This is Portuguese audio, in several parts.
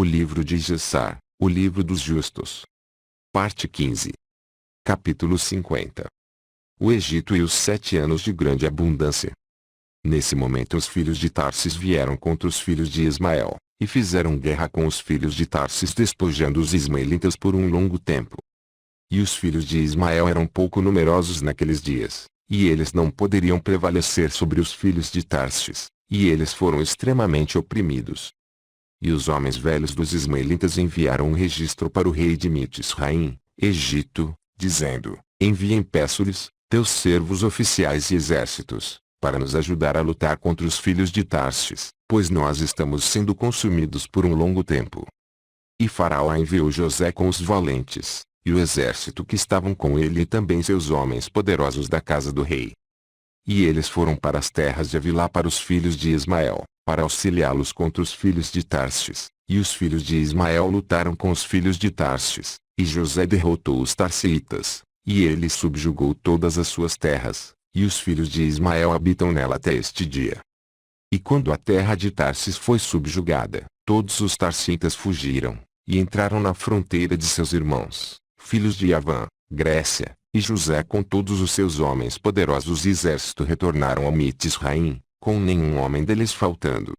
O livro de Gessar, o livro dos justos. Parte 15. Capítulo 50. O Egito e os 7 anos de grande abundância. Nesse momento os filhos de Tarsis vieram contra os filhos de Ismael, e fizeram guerra com os filhos de Tarsis, despojando os ismaelitas por um longo tempo. E os filhos de Ismael eram pouco numerosos naqueles dias, e eles não poderiam prevalecer sobre os filhos de Tarsis, e eles foram extremamente oprimidos. E os homens velhos dos ismaelitas enviaram um registro para o rei de Mitzraim, Egito, dizendo: enviem, peço-lhes, teus servos oficiais e exércitos, para nos ajudar a lutar contra os filhos de Tarsis, pois nós estamos sendo consumidos por um longo tempo. E Faraó enviou José com os valentes, e o exército que estavam com ele e também seus homens poderosos da casa do rei. E eles foram para as terras de Avilá para os filhos de Ismael, para auxiliá-los contra os filhos de Tarsis, e os filhos de Ismael lutaram com os filhos de Tarsis, e José derrotou os tarsitas, e ele subjugou todas as suas terras, e os filhos de Ismael habitam nela até este dia. E quando a terra de Tarsis foi subjugada, todos os tarsitas fugiram, e entraram na fronteira de seus irmãos, filhos de Javã, Grécia, e José com todos os seus homens poderosos e exército retornaram a Mitzraim, com nenhum homem deles faltando.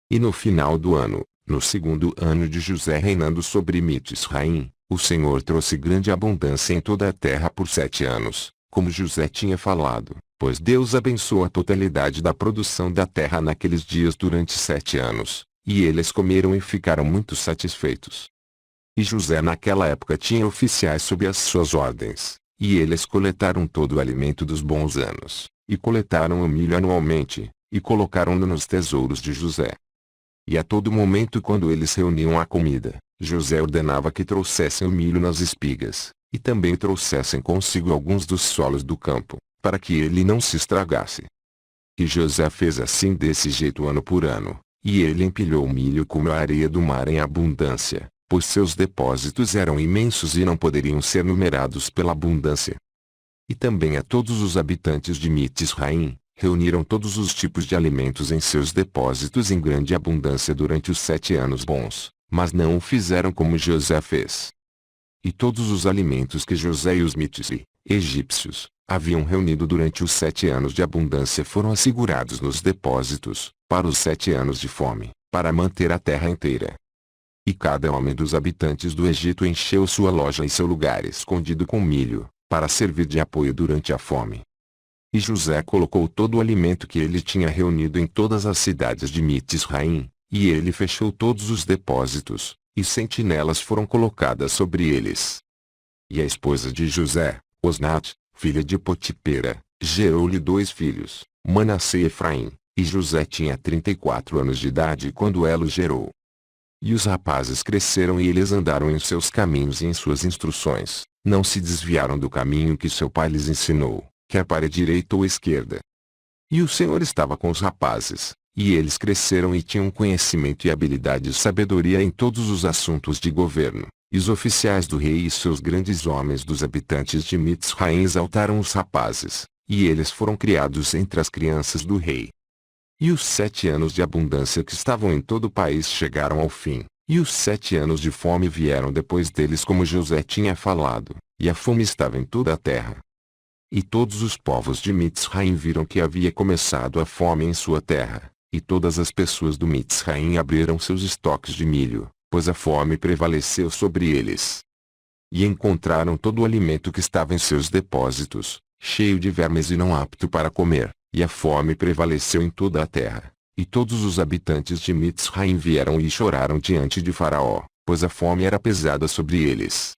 E no final do ano, no segundo ano de José reinando sobre Mitzraim, o Senhor trouxe grande abundância em toda a terra por 7 anos, como José tinha falado, pois Deus abençoou a totalidade da produção da terra naqueles dias durante 7 anos, e eles comeram e ficaram muito satisfeitos. E José naquela época tinha oficiais sob as suas ordens, e eles coletaram todo o alimento dos bons anos, e coletaram o milho anualmente, e colocaram-no nos tesouros de José. E a todo momento quando eles reuniam a comida, José ordenava que trouxessem o milho nas espigas, e também trouxessem consigo alguns dos solos do campo, para que ele não se estragasse. E José fez assim desse jeito ano por ano, e ele empilhou o milho como a areia do mar em abundância, pois seus depósitos eram imensos e não poderiam ser numerados pela abundância. E também a todos os habitantes de Mitzraim, reuniram todos os tipos de alimentos em seus depósitos em grande abundância durante os 7 anos bons, mas não o fizeram como José fez. E todos os alimentos que José e os egípcios, haviam reunido durante os 7 anos de abundância foram assegurados nos depósitos, para os 7 anos de fome, para manter a terra inteira. E cada homem dos habitantes do Egito encheu sua loja e seu lugar escondido com milho, para servir de apoio durante a fome. E José colocou todo o alimento que ele tinha reunido em todas as cidades de Mitzraim, e ele fechou todos os depósitos, e sentinelas foram colocadas sobre eles. E a esposa de José, Osnat, filha de Potipera, gerou-lhe 2 filhos, Manassé e Efraim, e José tinha 34 anos de idade quando ela o gerou. E os rapazes cresceram e eles andaram em seus caminhos e em suas instruções, não se desviaram do caminho que seu pai lhes ensinou, quer para a direita ou a esquerda. E o Senhor estava com os rapazes, e eles cresceram e tinham conhecimento e habilidade e sabedoria em todos os assuntos de governo, e os oficiais do rei e seus grandes homens dos habitantes de Mitzraim exaltaram os rapazes, e eles foram criados entre as crianças do rei. E os 7 anos de abundância que estavam em todo o país chegaram ao fim, e os 7 anos de fome vieram depois deles como José tinha falado, e a fome estava em toda a terra. E todos os povos de Mitzraim viram que havia começado a fome em sua terra, e todas as pessoas do Mitzraim abriram seus estoques de milho, pois a fome prevaleceu sobre eles. E encontraram todo o alimento que estava em seus depósitos, cheio de vermes e não apto para comer, e a fome prevaleceu em toda a terra. E todos os habitantes de Mitzraim vieram e choraram diante de Faraó, pois a fome era pesada sobre eles.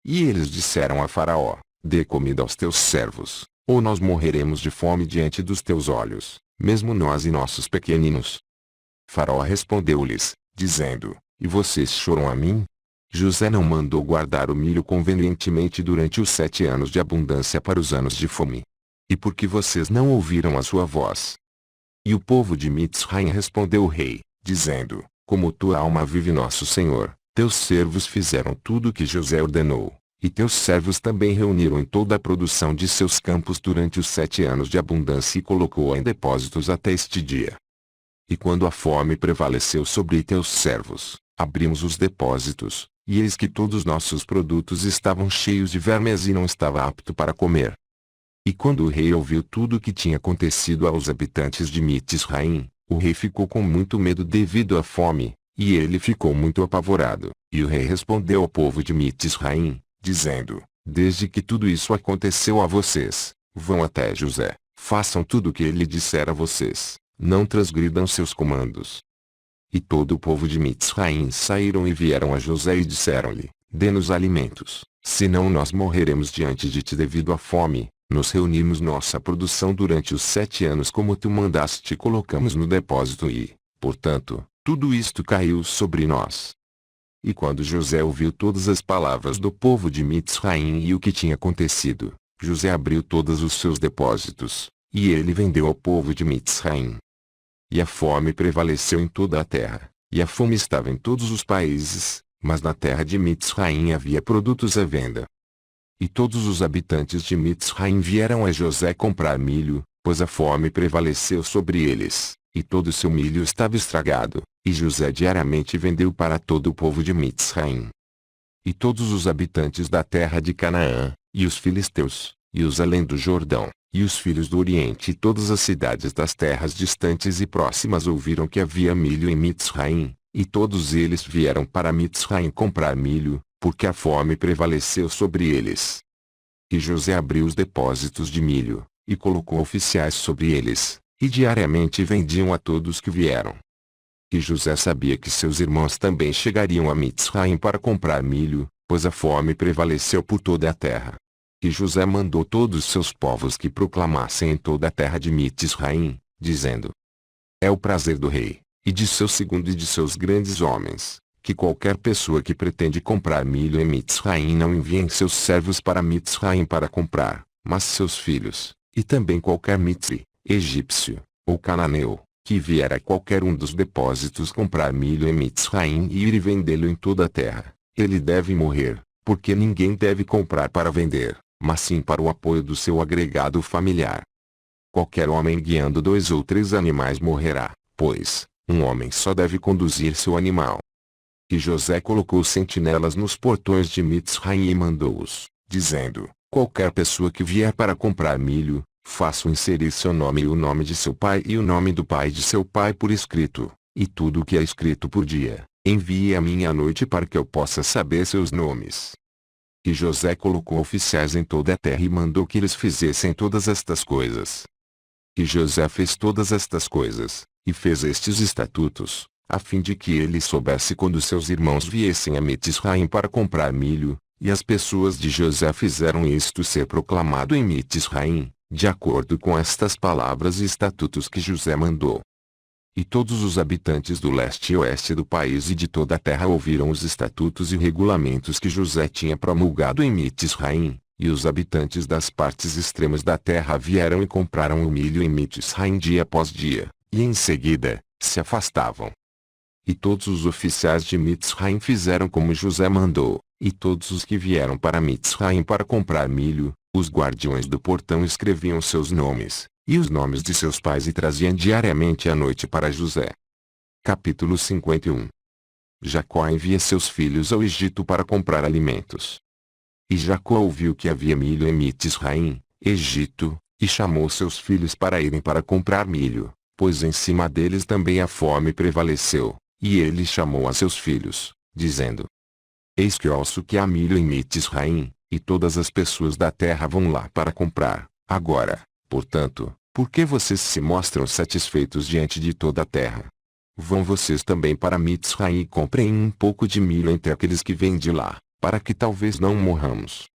E eles disseram a Faraó: dê comida aos teus servos, ou nós morreremos de fome diante dos teus olhos, mesmo nós e nossos pequeninos. Faraó respondeu-lhes, dizendo: e vocês choram a mim? José não mandou guardar o milho convenientemente durante os 7 anos de abundância para os anos de fome. E por que vocês não ouviram a sua voz? E o povo de Mitzraim respondeu o rei, dizendo: como tua alma vive nosso Senhor, teus servos fizeram tudo o que José ordenou, e teus servos também reuniram em toda a produção de seus campos durante os 7 anos de abundância e colocou-a em depósitos até este dia. E quando a fome prevaleceu sobre teus servos, abrimos os depósitos, e eis que todos nossos produtos estavam cheios de vermes e não estava apto para comer. E quando o rei ouviu tudo o que tinha acontecido aos habitantes de Mitzraim, o rei ficou com muito medo devido à fome, e ele ficou muito apavorado. E o rei respondeu ao povo de Mitzraim, dizendo: desde que tudo isso aconteceu a vocês, vão até José, façam tudo o que ele disser a vocês, não transgridam seus comandos. E todo o povo de Mitzraim saíram e vieram a José e disseram-lhe: dê-nos alimentos, senão nós morreremos diante de ti devido à fome. Nos reunimos nossa produção durante os 7 anos como tu mandaste e colocamos no depósito e, portanto, tudo isto caiu sobre nós. E quando José ouviu todas as palavras do povo de Mitzraim e o que tinha acontecido, José abriu todos os seus depósitos, e ele vendeu ao povo de Mitzraim. E a fome prevaleceu em toda a terra, e a fome estava em todos os países, mas na terra de Mitzraim havia produtos à venda. E todos os habitantes de Mitzraim vieram a José comprar milho, pois a fome prevaleceu sobre eles, e todo o seu milho estava estragado, e José diariamente vendeu para todo o povo de Mitzraim. E todos os habitantes da terra de Canaã, e os filisteus, e os além do Jordão, e os filhos do Oriente e todas as cidades das terras distantes e próximas ouviram que havia milho em Mitzraim, e todos eles vieram para Mitzraim comprar milho, porque a fome prevaleceu sobre eles. E José abriu os depósitos de milho, e colocou oficiais sobre eles, e diariamente vendiam a todos que vieram. E José sabia que seus irmãos também chegariam a Mitzraim para comprar milho, pois a fome prevaleceu por toda a terra. E José mandou todos os seus povos que proclamassem em toda a terra de Mitzraim, dizendo: é o prazer do rei, e de seu segundo e de seus grandes homens, que qualquer pessoa que pretende comprar milho em Mitzraim não enviem seus servos para Mitzraim para comprar, mas seus filhos, e também qualquer mitzri, egípcio, ou cananeu, que vier a qualquer um dos depósitos comprar milho em Mitzraim e ir e vendê-lo em toda a terra, ele deve morrer, porque ninguém deve comprar para vender, mas sim para o apoio do seu agregado familiar. Qualquer homem guiando 2 ou 3 animais morrerá, pois, um homem só deve conduzir seu animal. E José colocou sentinelas nos portões de Mitzraim e mandou-os, dizendo: qualquer pessoa que vier para comprar milho, faça inserir seu nome e o nome de seu pai e o nome do pai de seu pai por escrito, e tudo o que é escrito por dia, envie a mim à noite para que eu possa saber seus nomes. E José colocou oficiais em toda a terra e mandou que eles fizessem todas estas coisas. E José fez todas estas coisas, e fez estes estatutos, a fim de que ele soubesse quando seus irmãos viessem a Mitzraim para comprar milho, e as pessoas de José fizeram isto ser proclamado em Mitzraim, de acordo com estas palavras e estatutos que José mandou. E todos os habitantes do leste e oeste do país e de toda a terra ouviram os estatutos e regulamentos que José tinha promulgado em Mitzraim, e os habitantes das partes extremas da terra vieram e compraram o milho em Mitzraim dia após dia, e em seguida, se afastavam. E todos os oficiais de Mitzraim fizeram como José mandou, e todos os que vieram para Mitzraim para comprar milho, os guardiões do portão escreviam seus nomes, e os nomes de seus pais e traziam diariamente à noite para José. Capítulo 51. Jacó envia seus filhos ao Egito para comprar alimentos. E Jacó ouviu que havia milho em Mitzraim, Egito, e chamou seus filhos para irem para comprar milho, pois em cima deles também a fome prevaleceu. E ele chamou a seus filhos, dizendo: eis que ouço que há milho em Mitzraim, e todas as pessoas da terra vão lá para comprar. Agora, portanto, por que vocês se mostram satisfeitos diante de toda a terra? Vão vocês também para Mitzraim e comprem um pouco de milho entre aqueles que vêm de lá, para que talvez não morramos.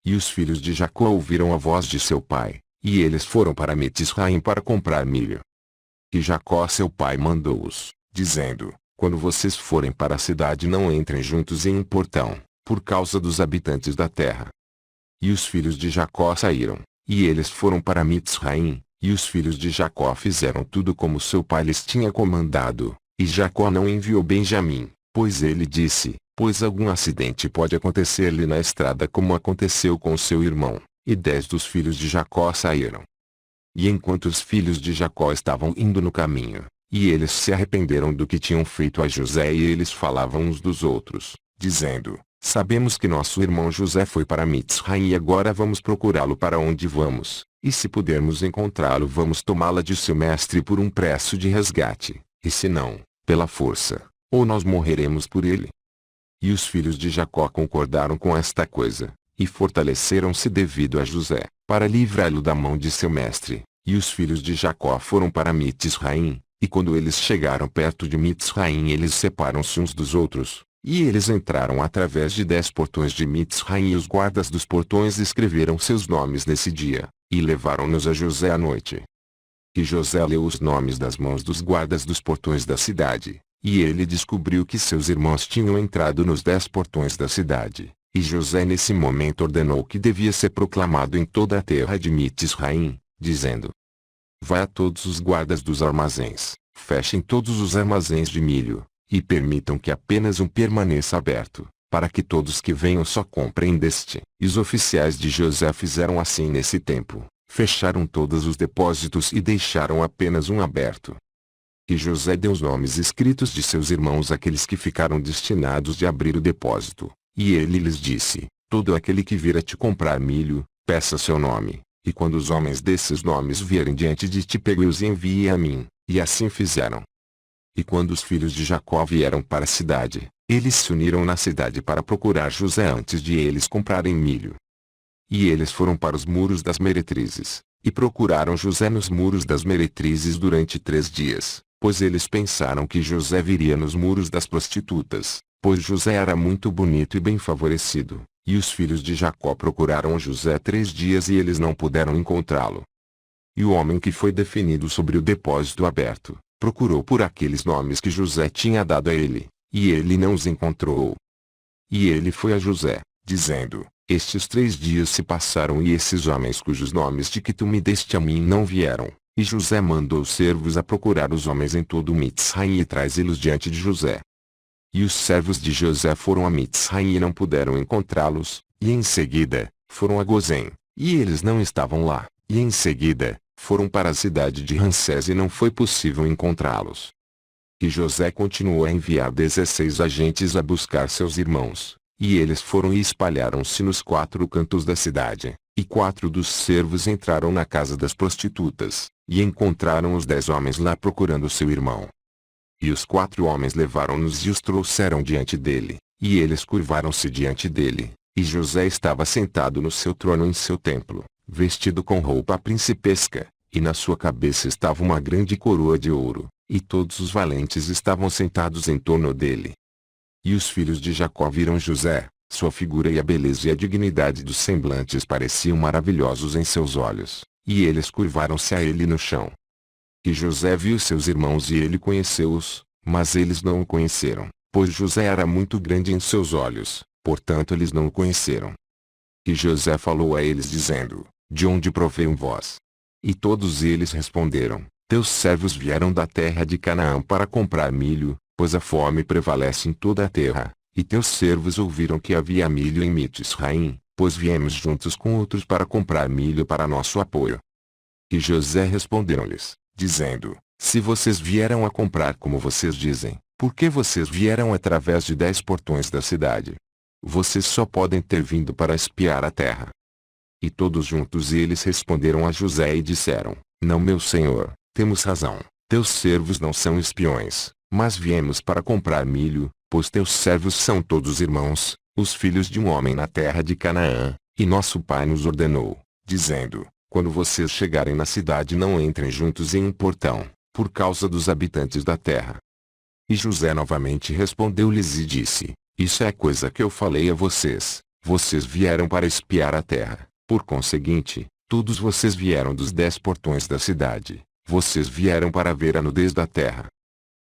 E os filhos de Jacó ouviram a voz de seu pai, e eles foram para Mitzraim para comprar milho. E Jacó seu pai mandou-os, dizendo: quando vocês forem para a cidade não entrem juntos em um portão, por causa dos habitantes da terra. E os filhos de Jacó saíram, e eles foram para Mitzraim, e os filhos de Jacó fizeram tudo como seu pai lhes tinha comandado, e Jacó não enviou Benjamim, pois ele disse: pois algum acidente pode acontecer-lhe na estrada como aconteceu com seu irmão, e 10 dos filhos de Jacó saíram. E enquanto os filhos de Jacó estavam indo no caminho, E eles se arrependeram do que tinham feito a José e eles falavam uns dos outros, dizendo: sabemos que nosso irmão José foi para Mitzraim e agora vamos procurá-lo para onde vamos, e se pudermos encontrá-lo vamos tomá-la de seu mestre por um preço de resgate, e se não, pela força, ou nós morreremos por ele. E os filhos de Jacó concordaram com esta coisa, e fortaleceram-se devido a José, para livrá-lo da mão de seu mestre. E os filhos de Jacó foram para Mitzraim, e quando eles chegaram perto de Mitzraim eles separam-se uns dos outros, e eles entraram através de 10 portões de Mitzraim e os guardas dos portões escreveram seus nomes nesse dia, e levaram-nos a José à noite. E José leu os nomes das mãos dos guardas dos portões da cidade, e ele descobriu que seus irmãos tinham entrado nos 10 portões da cidade, e José nesse momento ordenou que devia ser proclamado em toda a terra de Mitzraim, dizendo: vai a todos os guardas dos armazéns, fechem todos os armazéns de milho, e permitam que apenas um permaneça aberto, para que todos que venham só comprem deste. E os oficiais de José fizeram assim nesse tempo, fecharam todos os depósitos e deixaram apenas um aberto. E José deu os nomes escritos de seus irmãos àqueles que ficaram destinados de abrir o depósito, e ele lhes disse: todo aquele que vir a te comprar milho, peça seu nome. E quando os homens desses nomes vierem diante de ti, pegue-os e envie a mim. E assim fizeram. E quando os filhos de Jacó vieram para a cidade, eles se uniram na cidade para procurar José antes de eles comprarem milho. E eles foram para os muros das meretrizes, e procuraram José nos muros das meretrizes durante 3 dias, pois eles pensaram que José viria nos muros das prostitutas, pois José era muito bonito e bem favorecido. E os filhos de Jacó procuraram José 3 dias e eles não puderam encontrá-lo. E o homem que foi definido sobre o depósito aberto, procurou por aqueles nomes que José tinha dado a ele, e ele não os encontrou. E ele foi a José, dizendo: estes 3 dias se passaram e esses homens cujos nomes de que tu me deste a mim não vieram. E José mandou os servos a procurar os homens em todo o Mitzraim e trazê-los diante de José. E os servos de José foram a Mitzraim e não puderam encontrá-los, e em seguida, foram a Gozém, e eles não estavam lá, e em seguida, foram para a cidade de Ramsés e não foi possível encontrá-los. E José continuou a enviar 16 agentes a buscar seus irmãos, e eles foram e espalharam-se nos 4 cantos da cidade, e 4 dos servos entraram na casa das prostitutas, e encontraram os 10 homens lá procurando seu irmão. E os 4 homens levaram-nos e os trouxeram diante dele, e eles curvaram-se diante dele, e José estava sentado no seu trono em seu templo, vestido com roupa principesca, e na sua cabeça estava uma grande coroa de ouro, e todos os valentes estavam sentados em torno dele. E os filhos de Jacó viram José, sua figura e a beleza e a dignidade dos semblantes pareciam maravilhosos em seus olhos, e eles curvaram-se a ele no chão. E José viu seus irmãos e ele conheceu-os, mas eles não o conheceram, pois José era muito grande em seus olhos, portanto eles não o conheceram. E José falou a eles dizendo: de onde provém vós? E todos eles responderam: teus servos vieram da terra de Canaã para comprar milho, pois a fome prevalece em toda a terra, e teus servos ouviram que havia milho em Mitzraim, pois viemos juntos com outros para comprar milho para nosso apoio. E José respondeu-lhes, dizendo: se vocês vieram a comprar como vocês dizem, por que vocês vieram através de 10 portões da cidade? Vocês só podem ter vindo para espiar a terra. E todos juntos eles responderam a José e disseram: não, meu senhor, temos razão, teus servos não são espiões, mas viemos para comprar milho, pois teus servos são todos irmãos, os filhos de um homem na terra de Canaã, e nosso pai nos ordenou, dizendo: quando vocês chegarem na cidade não entrem juntos em um portão, por causa dos habitantes da terra. E José novamente respondeu-lhes e disse: isso é coisa que eu falei a vocês, vocês vieram para espiar a terra, por conseguinte, todos vocês vieram dos 10 portões da cidade, vocês vieram para ver a nudez da terra.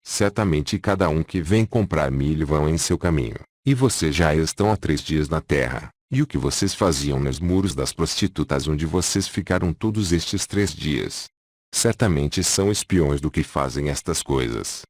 Certamente cada um que vem comprar milho vão em seu caminho, e vocês já estão há 3 dias na terra. E o que vocês faziam nos muros das prostitutas onde vocês ficaram todos estes 3 dias? Certamente são espiões do que fazem estas coisas.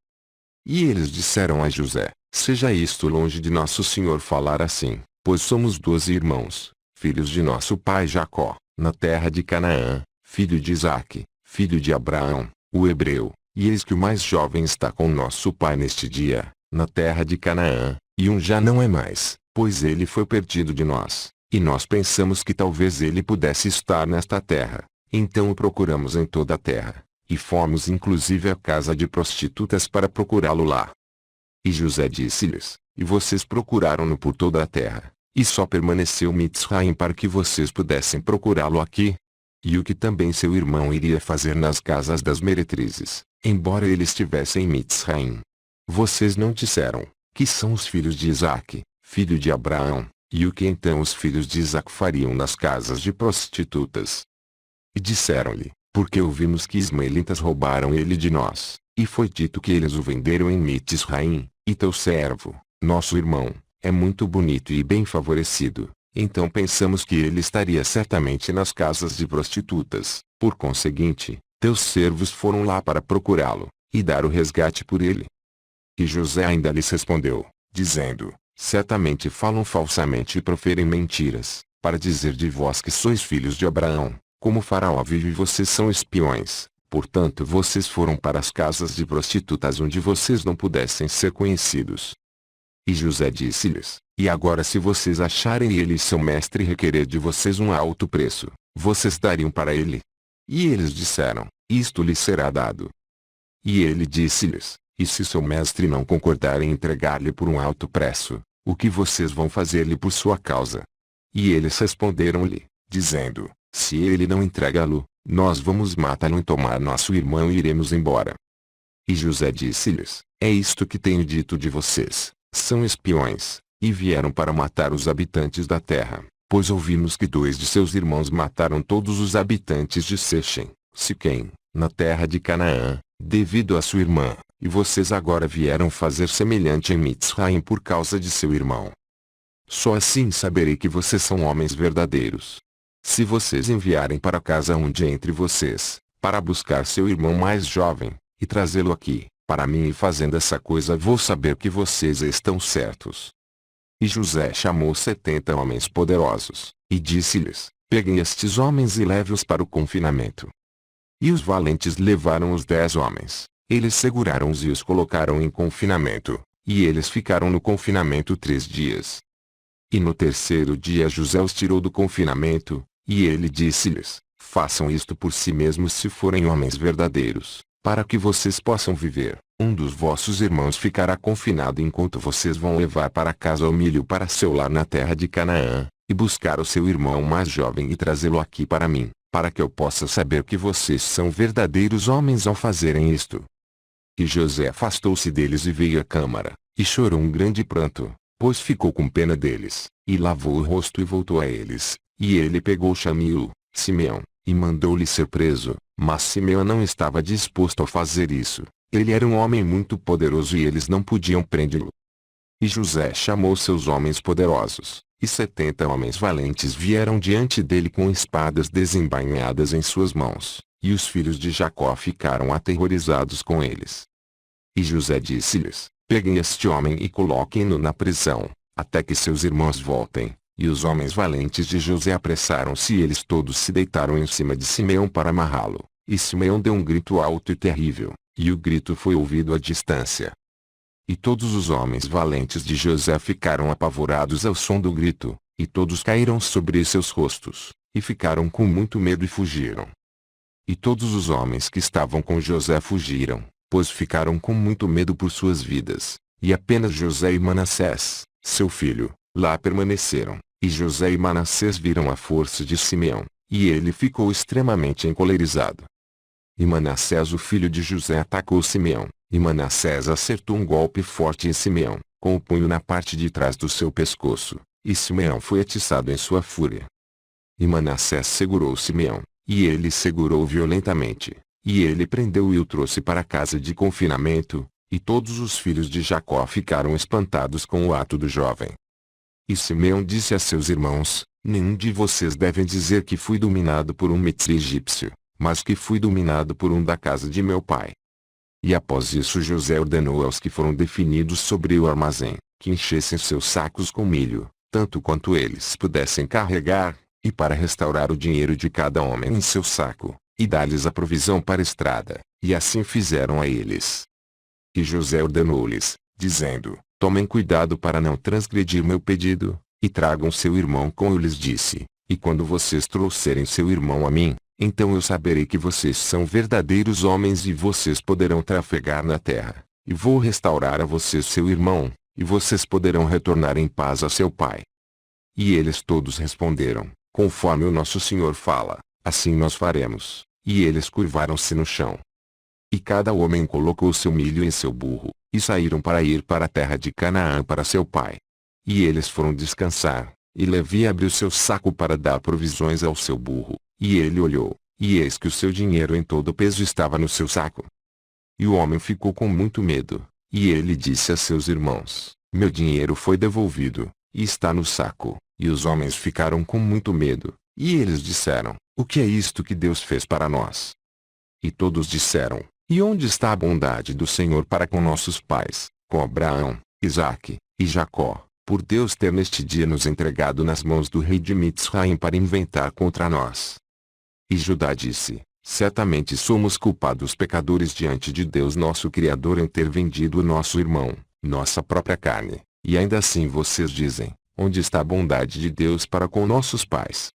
E eles disseram a José: seja isto longe de nosso senhor falar assim, pois somos 12 irmãos, filhos de nosso pai Jacó, na terra de Canaã, filho de Isaque, filho de Abraão, o hebreu, E eis que o mais jovem está com nosso pai neste dia, na terra de Canaã, e um já não é mais, pois ele foi perdido de nós, e nós pensamos que talvez ele pudesse estar nesta terra. Então o procuramos em toda a terra, e fomos inclusive à casa de prostitutas para procurá-lo lá. E José disse-lhes: E vocês procuraram-no por toda a terra, e só permaneceu Mitzraim para que vocês pudessem procurá-lo aqui? E o que também seu irmão iria fazer nas casas das meretrizes, embora ele estivesse em Mitzraim? Vocês não disseram, que são os filhos de Isaque, filho de Abraão, e o que então os filhos de Isaque fariam nas casas de prostitutas? E disseram-lhe, porque ouvimos que ismaelitas roubaram ele de nós, e foi dito que eles o venderam em Mitzraim, e teu servo, nosso irmão, é muito bonito e bem favorecido. Então pensamos que ele estaria certamente nas casas de prostitutas. Por conseguinte, teus servos foram lá para procurá-lo, e dar o resgate por ele. E José ainda lhes respondeu, dizendo, certamente falam falsamente e proferem mentiras, para dizer de vós que sois filhos de Abraão. Como Faraó vive e vocês são espiões, portanto vocês foram para as casas de prostitutas onde vocês não pudessem ser conhecidos. E José disse-lhes, e agora se vocês acharem ele e seu mestre requerer de vocês um alto preço, vocês dariam para ele? E eles disseram, isto lhe será dado. E ele disse-lhes, e se seu mestre não concordar em entregar-lhe por um alto preço, o que vocês vão fazer-lhe por sua causa? E eles responderam-lhe, dizendo, se ele não entrega-lo, nós vamos matá-lo e tomar nosso irmão e iremos embora. E José disse-lhes, é isto que tenho dito de vocês, são espiões, e vieram para matar os habitantes da terra, pois ouvimos que 2 de seus irmãos mataram todos os habitantes de Sechem, Siquém, na terra de Canaã, devido a sua irmã, e vocês agora vieram fazer semelhante em Mitzraim por causa de seu irmão. Só assim saberei que vocês são homens verdadeiros. Se vocês enviarem para casa um de entre vocês, para buscar seu irmão mais jovem, e trazê-lo aqui, para mim e fazendo essa coisa vou saber que vocês estão certos. E José chamou 70 homens poderosos, e disse-lhes, peguem estes homens e leve-os para o confinamento. E os valentes levaram os 10 homens, eles seguraram-os e os colocaram em confinamento, e eles ficaram no confinamento 3 dias. E no terceiro dia José os tirou do confinamento, e ele disse-lhes, façam isto por si mesmos se forem homens verdadeiros, para que vocês possam viver. Um dos vossos irmãos ficará confinado enquanto vocês vão levar para casa o milho para seu lar na terra de Canaã, e buscar o seu irmão mais jovem e trazê-lo aqui para mim, para que eu possa saber que vocês são verdadeiros homens ao fazerem isto. E José afastou-se deles e veio à câmara, e chorou um grande pranto, pois ficou com pena deles, e lavou o rosto e voltou a eles, e ele pegou Xamil, Simeão, e mandou-lhe ser preso, mas Simeão não estava disposto a fazer isso, ele era um homem muito poderoso e eles não podiam prendê-lo. E José chamou seus homens poderosos, e 70 homens valentes vieram diante dele com espadas desembainhadas em suas mãos, e os filhos de Jacó ficaram aterrorizados com eles. E José disse-lhes, peguem este homem e coloquem-no na prisão, até que seus irmãos voltem. E os homens valentes de José apressaram-se e eles todos se deitaram em cima de Simeão para amarrá-lo. E Simeão deu um grito alto e terrível, e o grito foi ouvido à distância. E todos os homens valentes de José ficaram apavorados ao som do grito, e todos caíram sobre seus rostos, e ficaram com muito medo e fugiram. E todos os homens que estavam com José fugiram, pois ficaram com muito medo por suas vidas, e apenas José e Manassés, seu filho, lá permaneceram. E José e Manassés viram a força de Simeão, e ele ficou extremamente encolerizado. E Manassés o filho de José atacou Simeão, e Manassés acertou um golpe forte em Simeão, com o punho na parte de trás do seu pescoço, e Simeão foi atiçado em sua fúria. E Manassés segurou Simeão, e ele segurou violentamente, e ele prendeu e o trouxe para a casa de confinamento, e todos os filhos de Jacó ficaram espantados com o ato do jovem. E Simeão disse a seus irmãos, nenhum de vocês devem dizer que fui dominado por um Mitzri egípcio, mas que fui dominado por um da casa de meu pai. E após isso José ordenou aos que foram definidos sobre o armazém, que enchessem seus sacos com milho, tanto quanto eles pudessem carregar, e para restaurar o dinheiro de cada homem em seu saco, e dar-lhes a provisão para a estrada, E assim fizeram a eles. E José ordenou-lhes, dizendo: tomem cuidado para não transgredir meu pedido, e tragam seu irmão como eu lhes disse, e quando vocês trouxerem seu irmão a mim, então eu saberei que vocês são verdadeiros homens e vocês poderão trafegar na terra, e vou restaurar a vocês seu irmão, e vocês poderão retornar em paz a seu pai. E eles todos responderam: conforme o nosso Senhor fala, assim nós faremos. E eles curvaram-se no chão. E cada homem colocou seu milho em seu burro, e saíram para ir para a terra de Canaã para seu pai. E eles foram descansar, e Levi abriu seu saco para dar provisões ao seu burro, e ele olhou, e eis que o seu dinheiro em todo peso estava no seu saco. E o homem ficou com muito medo, e ele disse a seus irmãos: meu dinheiro foi devolvido, e está no saco. E os homens ficaram com muito medo, e eles disseram: o que é isto que Deus fez para nós? E todos disseram: e onde está a bondade do Senhor para com nossos pais, com Abraão, Isaque e Jacó, por Deus ter neste dia nos entregado nas mãos do rei de Mitzraim para inventar contra nós? E Judá disse: certamente somos culpados pecadores diante de Deus nosso Criador em ter vendido o nosso irmão, nossa própria carne, e ainda assim vocês dizem: onde está a bondade de Deus para com nossos pais?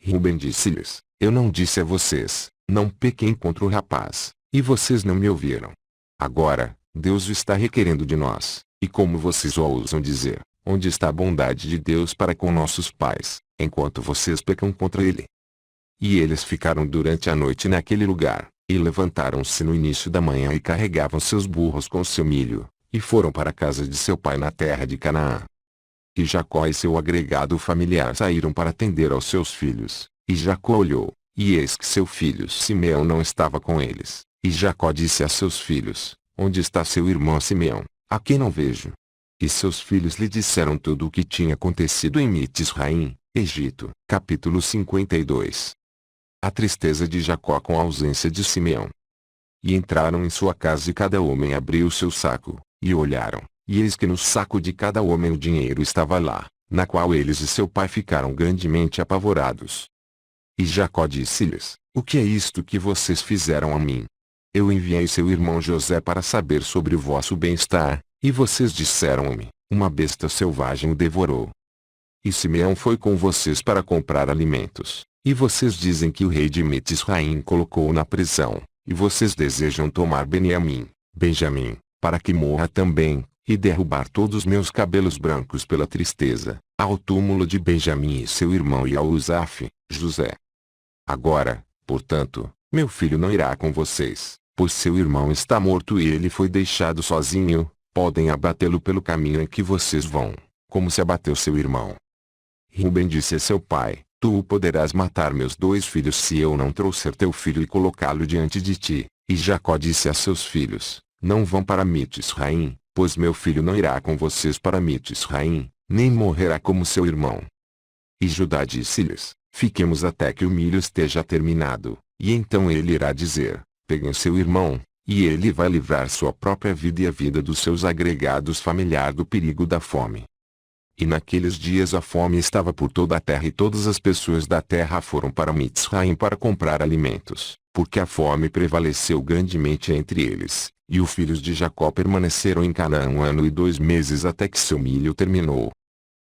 Ruben disse-lhes: eu não disse a vocês, não pequem contra o rapaz, e vocês não me ouviram. Agora, Deus o está requerendo de nós, e como vocês ousam dizer, onde está a bondade de Deus para com nossos pais, enquanto vocês pecam contra ele? E eles ficaram durante a noite naquele lugar, e levantaram-se no início da manhã e carregavam seus burros com seu milho, e foram para a casa de seu pai na terra de Canaã. E Jacó e seu agregado familiar saíram para atender aos seus filhos, e Jacó olhou, e eis que seu filho Simeão não estava com eles. E Jacó disse a seus filhos: onde está seu irmão Simeão, a quem não vejo? E seus filhos lhe disseram tudo o que tinha acontecido em Mitzraim, Egito. Capítulo 52. A tristeza de Jacó com a ausência de Simeão. E entraram em sua casa e cada homem abriu seu saco, e olharam, e eis que no saco de cada homem o dinheiro estava lá, na qual eles e seu pai ficaram grandemente apavorados. E Jacó disse-lhes: o que é isto que vocês fizeram a mim? Eu enviei seu irmão José para saber sobre o vosso bem-estar, e vocês disseram-me: uma besta selvagem o devorou. E Simeão foi com vocês para comprar alimentos, e vocês dizem que o rei de Mitzraim colocou-o na prisão, e vocês desejam tomar Benjamim, para que morra também, e derrubar todos meus cabelos brancos pela tristeza, ao túmulo de Benjamim e seu irmão e ao Usaf, José. Agora, portanto, meu filho não irá com vocês, pois seu irmão está morto e ele foi deixado sozinho, podem abatê-lo pelo caminho em que vocês vão, como se abateu seu irmão. Ruben disse a seu pai: tu poderás matar meus 2 filhos se eu não trouxer teu filho e colocá-lo diante de ti. E Jacó disse a seus filhos: não vão para Mitzraim, pois meu filho não irá com vocês para Mitzraim, nem morrerá como seu irmão. E Judá disse-lhes: fiquemos até que o milho esteja terminado, e então ele irá dizer: peguem seu irmão, e ele vai livrar sua própria vida e a vida dos seus agregados familiares do perigo da fome. E naqueles dias a fome estava por toda a terra e todas as pessoas da terra foram para Mitzraim para comprar alimentos, porque a fome prevaleceu grandemente entre eles, e os filhos de Jacó permaneceram em Canaã 1 ano e 2 meses até que seu milho terminou.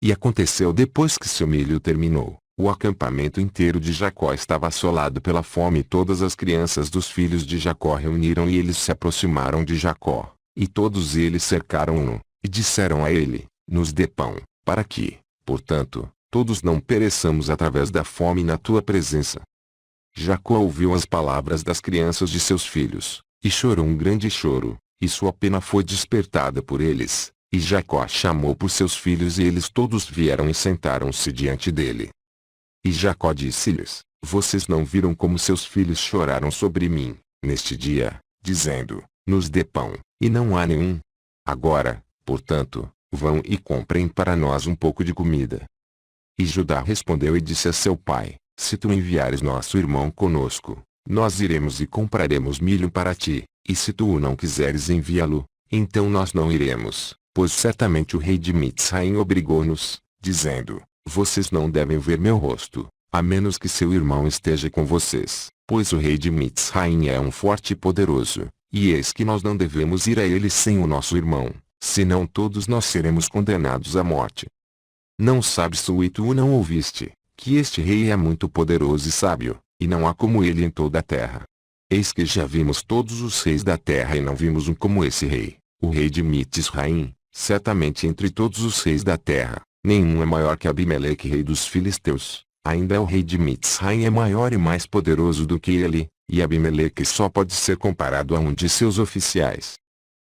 E aconteceu depois que seu milho terminou, o acampamento inteiro de Jacó estava assolado pela fome e todas as crianças dos filhos de Jacó reuniram e eles se aproximaram de Jacó, e todos eles cercaram-no, e disseram a ele: nos dê pão, para que, portanto, todos não pereçamos através da fome na tua presença. Jacó ouviu as palavras das crianças de seus filhos, e chorou um grande choro, e sua pena foi despertada por eles, e Jacó chamou por seus filhos e eles todos vieram e sentaram-se diante dele. E Jacó disse-lhes: vocês não viram como seus filhos choraram sobre mim, neste dia, dizendo: nos dê pão, e não há nenhum. Agora, portanto, vão e comprem para nós um pouco de comida. E Judá respondeu e disse a seu pai: se tu enviares nosso irmão conosco, nós iremos e compraremos milho para ti, e se tu não quiseres enviá-lo, então nós não iremos, pois certamente o rei de Mitzraim obrigou-nos, dizendo: vocês não devem ver meu rosto, a menos que seu irmão esteja com vocês, pois o rei de Mitzraim é um forte e poderoso, e eis que nós não devemos ir a ele sem o nosso irmão, senão todos nós seremos condenados à morte. Não sabes tu e tu não ouviste, que este rei é muito poderoso e sábio, e não há como ele em toda a terra. Eis que já vimos todos os reis da terra e não vimos um como esse rei, o rei de Mitzraim. Certamente entre todos os reis da terra, nenhum é maior que Abimeleque, rei dos filisteus. Ainda o rei de Mitzraim é maior e mais poderoso do que ele, e Abimeleque só pode ser comparado a um de seus oficiais.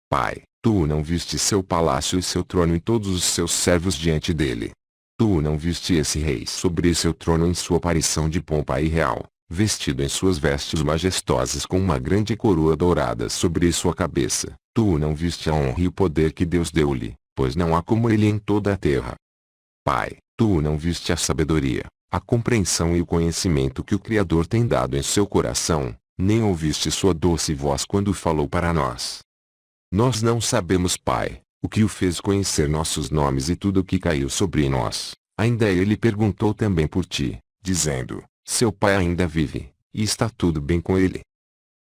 Pai, tu não viste seu palácio e seu trono e todos os seus servos diante dele. Tu não viste esse rei sobre seu trono em sua aparição de pompa e real, vestido em suas vestes majestosas com uma grande coroa dourada sobre sua cabeça. Tu não viste a honra e o poder que Deus deu-lhe, pois não há como ele em toda a terra. Pai, tu não viste a sabedoria, a compreensão e o conhecimento que o Criador tem dado em seu coração, nem ouviste sua doce voz quando falou para nós. Nós não sabemos, Pai, o que o fez conhecer nossos nomes e tudo o que caiu sobre nós. Ainda ele perguntou também por ti, dizendo, seu pai ainda vive, e está tudo bem com ele.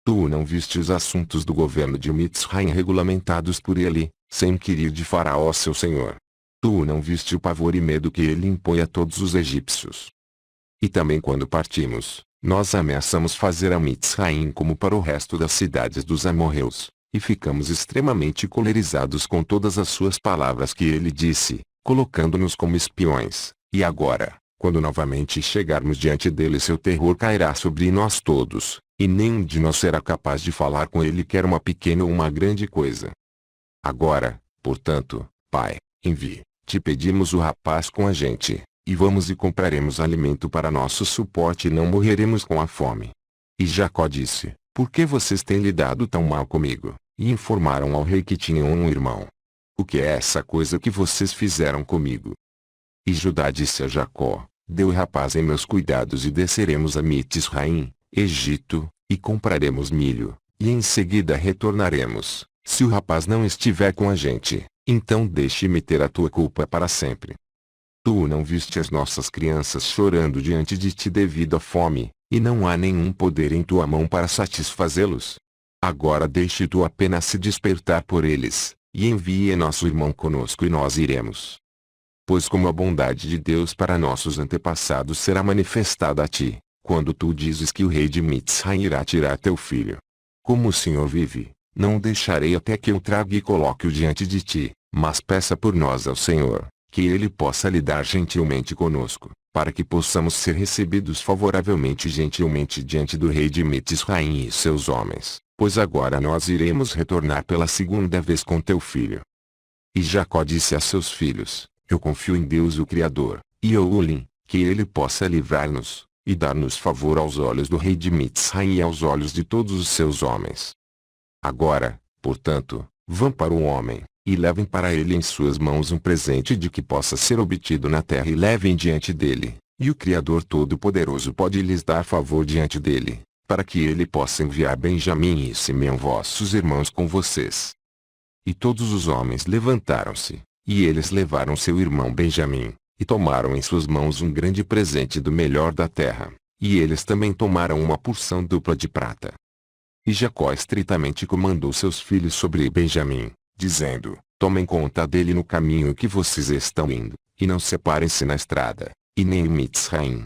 Tu não viste os assuntos do governo de Mitzraim regulamentados por ele, sem inquirir de Faraó seu senhor. Tu não viste o pavor e medo que ele impõe a todos os egípcios. E também quando partimos, nós ameaçamos fazer a Mitzraim como para o resto das cidades dos amorreus, e ficamos extremamente colerizados com todas as suas palavras que ele disse, colocando-nos como espiões, e agora, quando novamente chegarmos diante dele, seu terror cairá sobre nós todos, e nenhum de nós será capaz de falar com ele quer uma pequena ou uma grande coisa. Agora, portanto, Pai, envie, te pedimos o rapaz com a gente, e vamos e compraremos alimento para nosso suporte e não morreremos com a fome. E Jacó disse, por que vocês têm lidado tão mal comigo? E informaram ao rei que tinham um irmão. O que é essa coisa que vocês fizeram comigo? E Judá disse a Jacó, dê o rapaz em meus cuidados e desceremos a Mitzraim, Egito, e compraremos milho, e em seguida retornaremos. Se o rapaz não estiver com a gente, então deixe-me ter a tua culpa para sempre. Tu não viste as nossas crianças chorando diante de ti devido à fome, e não há nenhum poder em tua mão para satisfazê-los. Agora deixe tu apenas se despertar por eles, e envie nosso irmão conosco e nós iremos. Pois como a bondade de Deus para nossos antepassados será manifestada a ti, quando tu dizes que o rei de Mitzraim irá tirar teu filho. Como o Senhor vive, não o deixarei até que eu traga e coloque-o diante de ti, mas peça por nós ao Senhor, que ele possa lidar gentilmente conosco, para que possamos ser recebidos favoravelmente e gentilmente diante do rei de Mitzraim e seus homens, pois agora nós iremos retornar pela segunda vez com teu filho. E Jacó disse a seus filhos, eu confio em Deus o Criador, e Eulim, que ele possa livrar-nos, e dar-nos favor aos olhos do rei de Mitzraim e aos olhos de todos os seus homens. Agora, portanto, vão para o homem, e levem para ele em suas mãos um presente de que possa ser obtido na terra e levem diante dele, e o Criador Todo-Poderoso pode lhes dar favor diante dele, para que ele possa enviar Benjamim e Simeão vossos irmãos com vocês. E todos os homens levantaram-se, e eles levaram seu irmão Benjamim, e tomaram em suas mãos um grande presente do melhor da terra, e eles também tomaram uma porção dupla de prata. E Jacó estritamente comandou seus filhos sobre Benjamim, dizendo, tomem conta dele no caminho que vocês estão indo, e não separem-se na estrada, e nem em Mitzraim.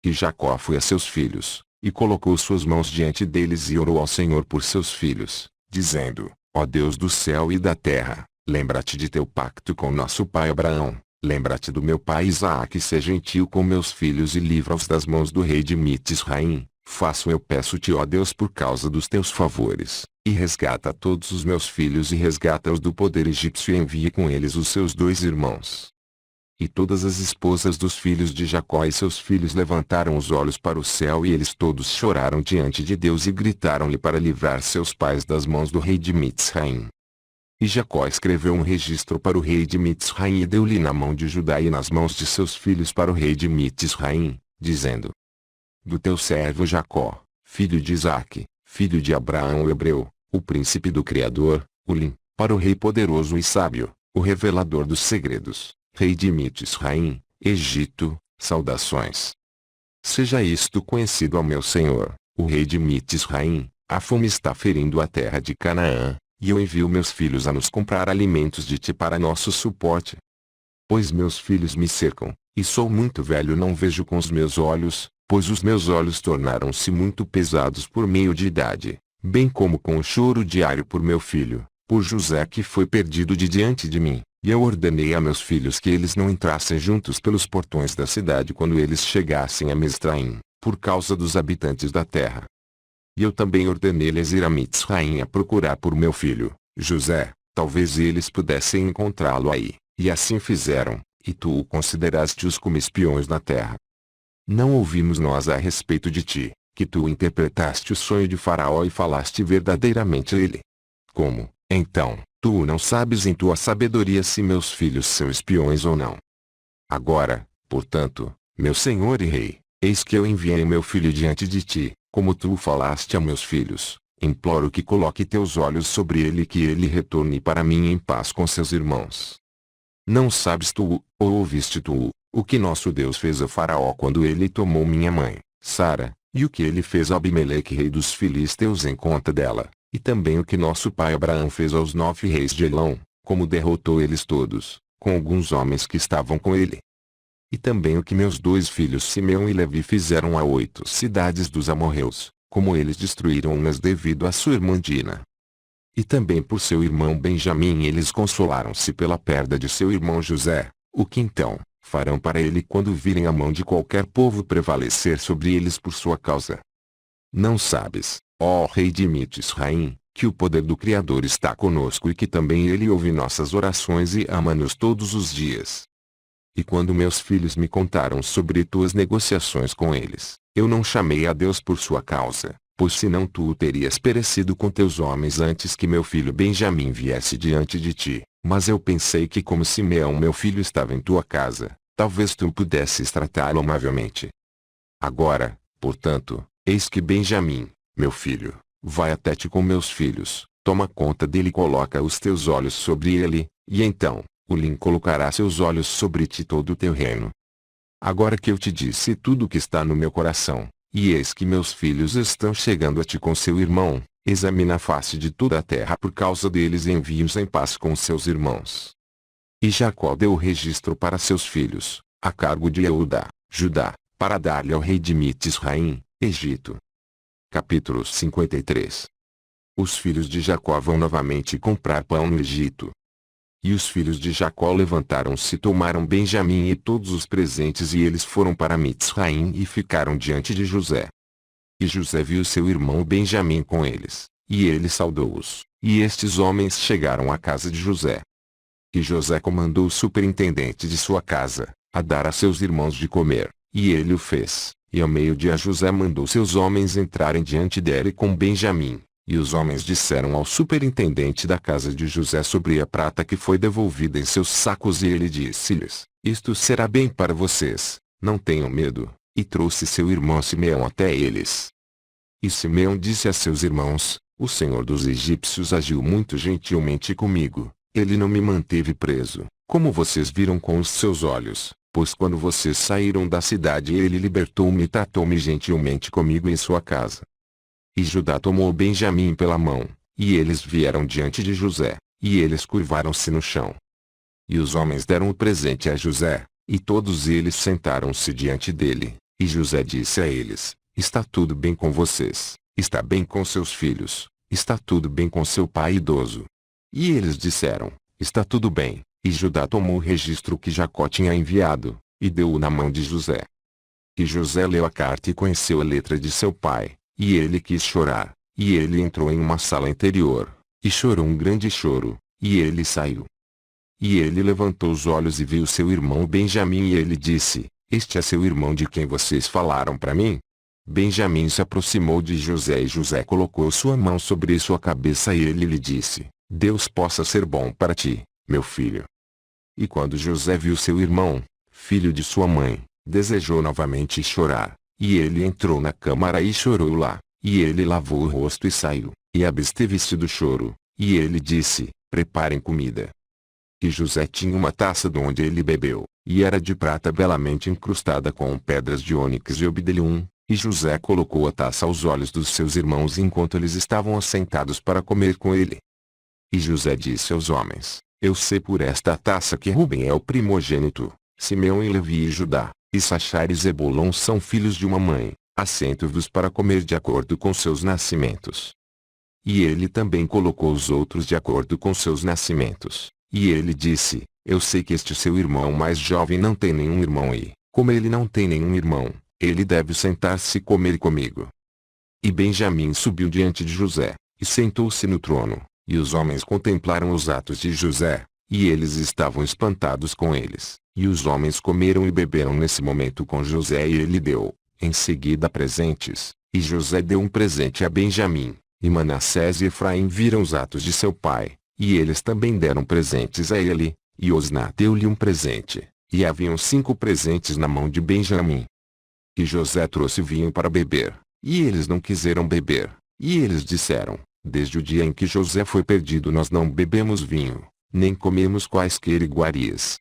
E Jacó foi a seus filhos, e colocou suas mãos diante deles e orou ao Senhor por seus filhos, dizendo, ó Deus do céu e da terra, lembra-te de teu pacto com nosso pai Abraão, lembra-te do meu pai Isaque e seja gentil com meus filhos e livra-os das mãos do rei de Mitzraim. Faço eu peço-te ó Deus por causa dos teus favores, e resgata todos os meus filhos e resgata-os do poder egípcio e envie com eles os seus 2 irmãos. E todas as esposas dos filhos de Jacó e seus filhos levantaram os olhos para o céu e eles todos choraram diante de Deus e gritaram-lhe para livrar seus pais das mãos do rei de Mitzraim. E Jacó escreveu um registro para o rei de Mitzraim e deu-lhe na mão de Judá e nas mãos de seus filhos para o rei de Mitzraim, dizendo, do teu servo Jacó, filho de Isaque, filho de Abraão o hebreu, o príncipe do Criador, Ulim, para o rei poderoso e sábio, o revelador dos segredos, rei de Mitzraim, Egito, saudações. Seja isto conhecido ao meu senhor, o rei de Mitzraim, a fome está ferindo a terra de Canaã, e eu envio meus filhos a nos comprar alimentos de ti para nosso suporte. Pois meus filhos me cercam, e sou muito velho, não vejo com os meus olhos, pois os meus olhos tornaram-se muito pesados por meio de idade, bem como com o choro diário por meu filho, por José que foi perdido de diante de mim. E eu ordenei a meus filhos que eles não entrassem juntos pelos portões da cidade quando eles chegassem a Mizraim, por causa dos habitantes da terra. E eu também ordenei-lhes ir a Mitzraim a procurar por meu filho, José, talvez eles pudessem encontrá-lo aí, e assim fizeram, e tu o consideraste-os como espiões na terra. Não ouvimos nós a respeito de ti, que tu interpretaste o sonho de Faraó e falaste verdadeiramente a ele. Como, então, tu não sabes em tua sabedoria se meus filhos são espiões ou não? Agora, portanto, meu senhor e rei, eis que eu enviei meu filho diante de ti, como tu falaste a meus filhos. Imploro que coloque teus olhos sobre ele e que ele retorne para mim em paz com seus irmãos. Não sabes tu, ou ouviste tu, o que nosso Deus fez a Faraó quando ele tomou minha mãe, Sara, e o que ele fez a Abimeleque rei dos filisteus em conta dela, e também o que nosso pai Abraão fez aos 9 reis de Elão, como derrotou eles todos, com alguns homens que estavam com ele. E também o que meus 2 filhos Simeão e Levi fizeram a 8 cidades dos amorreus, como eles destruíram-nas devido à sua irmã Dina. E também por seu irmão Benjamim eles consolaram-se pela perda de seu irmão José, o que então farão para ele quando virem a mão de qualquer povo prevalecer sobre eles por sua causa? Não sabes, ó rei de Mitzraim, que o poder do Criador está conosco e que também ele ouve nossas orações e ama-nos todos os dias. E quando meus filhos me contaram sobre tuas negociações com eles, eu não chamei a Deus por sua causa, pois senão tu terias perecido com teus homens antes que meu filho Benjamim viesse diante de ti. Mas eu pensei que como Simeão meu filho estava em tua casa, talvez tu pudesses tratá-lo amavelmente. Agora, portanto, eis que Benjamim, meu filho, vai até ti com meus filhos, toma conta dele e coloca os teus olhos sobre ele, e então, Ulim colocará seus olhos sobre ti todo o teu reino. Agora que eu te disse tudo o que está no meu coração, e eis que meus filhos estão chegando a ti com seu irmão, examina a face de toda a terra por causa deles e envie-os em paz com seus irmãos. E Jacó deu o registro para seus filhos, a cargo de Eudá, Judá, para dar-lhe ao rei de Mitzraim, Egito. Capítulo 53. Os filhos de Jacó vão novamente comprar pão no Egito. E os filhos de Jacó levantaram-se e tomaram Benjamim e todos os presentes e eles foram para Mitzraim e ficaram diante de José. E José viu seu irmão Benjamim com eles, e ele saudou-os, e estes homens chegaram à casa de José. E José comandou o superintendente de sua casa, a dar a seus irmãos de comer, e ele o fez, e ao meio-dia José mandou seus homens entrarem diante dele com Benjamim. E os homens disseram ao superintendente da casa de José sobre a prata que foi devolvida em seus sacos e ele disse-lhes, isto será bem para vocês, não tenham medo, e trouxe seu irmão Simeão até eles. E Simeão disse a seus irmãos, o Senhor dos egípcios agiu muito gentilmente comigo, ele não me manteve preso, como vocês viram com os seus olhos, pois quando vocês saíram da cidade ele libertou-me e tratou-me gentilmente comigo em sua casa. E Judá tomou Benjamim pela mão, e eles vieram diante de José, e eles curvaram-se no chão. E os homens deram o presente a José, e todos eles sentaram-se diante dele, e José disse a eles, está tudo bem com vocês, está bem com seus filhos, está tudo bem com seu pai idoso. E eles disseram, está tudo bem, e Judá tomou o registro que Jacó tinha enviado, e deu-o na mão de José. E José leu a carta e conheceu a letra de seu pai. E ele quis chorar, e ele entrou em uma sala interior, e chorou um grande choro, e ele saiu. E ele levantou os olhos e viu seu irmão Benjamim e ele disse, este é seu irmão de quem vocês falaram para mim? Benjamim se aproximou de José e José colocou sua mão sobre sua cabeça e ele lhe disse, Deus possa ser bom para ti, meu filho. E quando José viu seu irmão, filho de sua mãe, desejou novamente chorar. E ele entrou na câmara e chorou lá, e ele lavou o rosto e saiu, e absteve-se do choro, e ele disse, preparem comida. E José tinha uma taça donde ele bebeu, e era de prata belamente incrustada com pedras de ônix e obsidian. E José colocou a taça aos olhos dos seus irmãos enquanto eles estavam assentados para comer com ele. E José disse aos homens: Eu sei por esta taça que Rubem é o primogênito, Simeão e Levi e Judá, Issachar e Zebulon são filhos de uma mãe. Assento-vos para comer de acordo com seus nascimentos. E ele também colocou os outros de acordo com seus nascimentos. E ele disse: Eu sei que este seu irmão mais jovem não tem nenhum irmão e, como ele não tem nenhum irmão, ele deve sentar-se e comer comigo. E Benjamim subiu diante de José, e sentou-se no trono, e os homens contemplaram os atos de José, e eles estavam espantados com eles. E os homens comeram e beberam nesse momento com José e ele deu, em seguida presentes, e José deu um presente a Benjamim, e Manassés e Efraim viram os atos de seu pai, e eles também deram presentes a ele, e Osná deu-lhe um presente, e haviam 5 presentes na mão de Benjamim. E José trouxe vinho para beber, e eles não quiseram beber, e eles disseram: Desde o dia em que José foi perdido nós não bebemos vinho, nem comemos quaisquer iguarias.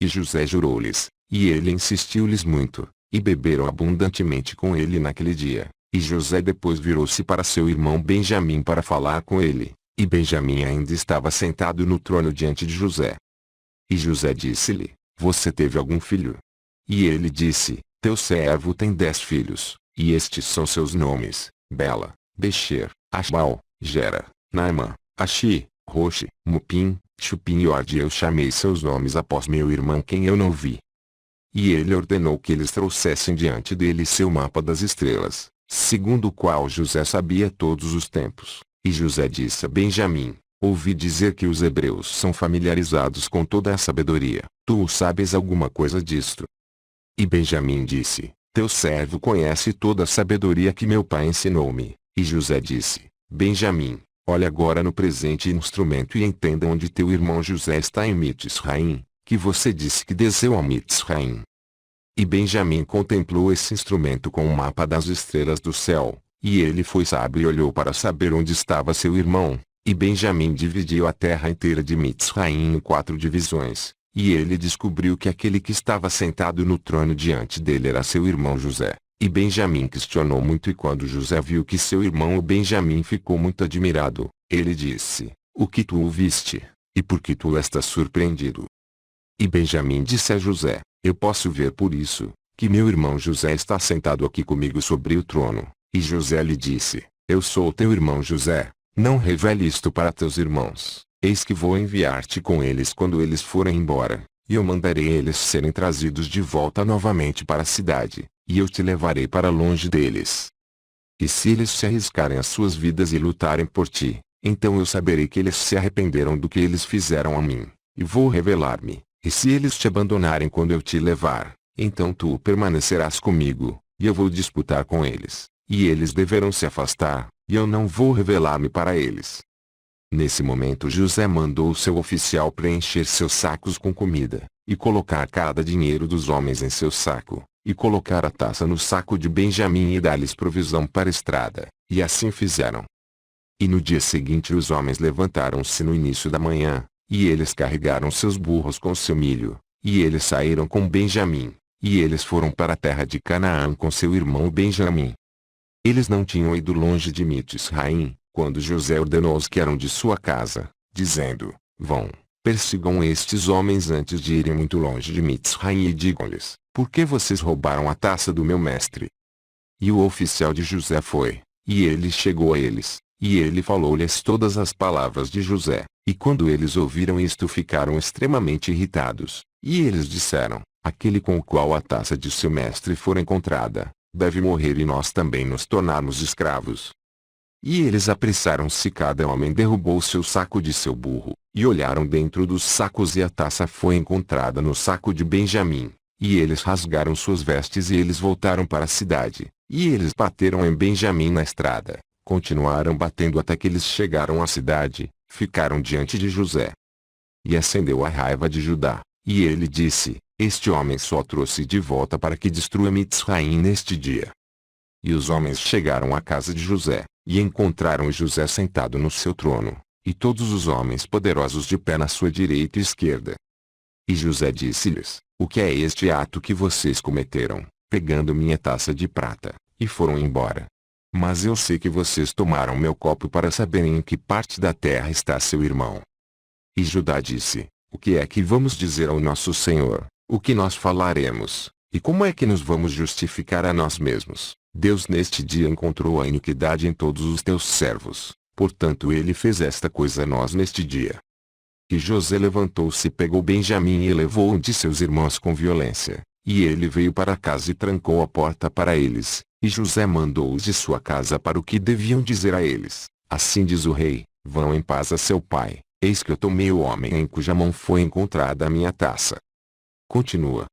E José jurou-lhes, e ele insistiu-lhes muito, e beberam abundantemente com ele naquele dia. E José depois virou-se para seu irmão Benjamim para falar com ele, e Benjamim ainda estava sentado no trono diante de José. E José disse-lhe: Você teve algum filho? E ele disse: Teu servo tem 10 filhos, e estes são seus nomes: Bela, Becher, Ashbal, Gera, Naamã, Ashi, Roche, Mupim, Chupim e Ord. Eu chamei seus nomes após meu irmão quem eu não vi. E ele ordenou que eles trouxessem diante dele seu mapa das estrelas, segundo o qual José sabia todos os tempos. E José disse a Benjamim: Ouvi dizer que os hebreus são familiarizados com toda a sabedoria. Tu sabes alguma coisa disto? E Benjamim disse: Teu servo conhece toda a sabedoria que meu pai ensinou-me. E José disse: Benjamim, olha agora no presente instrumento e entenda onde teu irmão José está em Mitzraim, que você disse que desceu a Mitzraim. E Benjamim contemplou esse instrumento com o mapa das estrelas do céu, e ele foi sábio e olhou para saber onde estava seu irmão. E Benjamim dividiu a terra inteira de Mitzraim em 4 divisões, e ele descobriu que aquele que estava sentado no trono diante dele era seu irmão José. E Benjamim questionou muito, e quando José viu que seu irmão Benjamim ficou muito admirado, ele disse: O que tu ouviste, e por que tu estás surpreendido? E Benjamim disse a José: Eu posso ver por isso, que meu irmão José está sentado aqui comigo sobre o trono. E José lhe disse: Eu sou teu irmão José, não revele isto para teus irmãos, eis que vou enviar-te com eles quando eles forem embora, e eu mandarei eles serem trazidos de volta novamente para a cidade, e eu te levarei para longe deles. E se eles se arriscarem as suas vidas e lutarem por ti, então eu saberei que eles se arrependeram do que eles fizeram a mim, e vou revelar-me. E se eles te abandonarem quando eu te levar, então tu permanecerás comigo, e eu vou disputar com eles, e eles deverão se afastar, e eu não vou revelar-me para eles. Nesse momento José mandou o seu oficial preencher seus sacos com comida, e colocar cada dinheiro dos homens em seu saco, e colocar a taça no saco de Benjamim e dar-lhes provisão para a estrada, e assim fizeram. E no dia seguinte os homens levantaram-se no início da manhã, e eles carregaram seus burros com seu milho, e eles saíram com Benjamim, e eles foram para a terra de Canaã com seu irmão Benjamim. Eles não tinham ido longe de Mitzraim, quando José ordenou os que eram de sua casa, dizendo: Vão, persigam estes homens antes de irem muito longe de Mitzraim e digam-lhes: Por que vocês roubaram a taça do meu mestre? E o oficial de José foi, e ele chegou a eles, e ele falou-lhes todas as palavras de José. E quando eles ouviram isto ficaram extremamente irritados, e eles disseram: Aquele com o qual a taça de seu mestre for encontrada, deve morrer e nós também nos tornarmos escravos. E eles apressaram-se, cada homem derrubou seu saco de seu burro, e olharam dentro dos sacos e a taça foi encontrada no saco de Benjamim. E eles rasgaram suas vestes e eles voltaram para a cidade, e eles bateram em Benjamim na estrada, continuaram batendo até que eles chegaram à cidade. Ficaram diante de José. E acendeu a raiva de Judá, e ele disse: Este homem só trouxe de volta para que destrua Mitzraim neste dia. E os homens chegaram à casa de José, e encontraram José sentado no seu trono, e todos os homens poderosos de pé na sua direita e esquerda. E José disse-lhes: O que é este ato que vocês cometeram, pegando minha taça de prata, e foram embora? Mas eu sei que vocês tomaram meu copo para saberem em que parte da terra está seu irmão. E Judá disse: O que é que vamos dizer ao nosso senhor? O que nós falaremos? E como é que nos vamos justificar a nós mesmos? Deus neste dia encontrou a iniquidade em todos os teus servos, portanto ele fez esta coisa a nós neste dia. E José levantou-se e pegou Benjamim e levou um de seus irmãos com violência, e ele veio para casa e trancou a porta para eles, e José mandou-os de sua casa para o que deviam dizer a eles. Assim diz o rei: Vão em paz a seu pai, eis que eu tomei o homem em cuja mão foi encontrada a minha taça. Continua.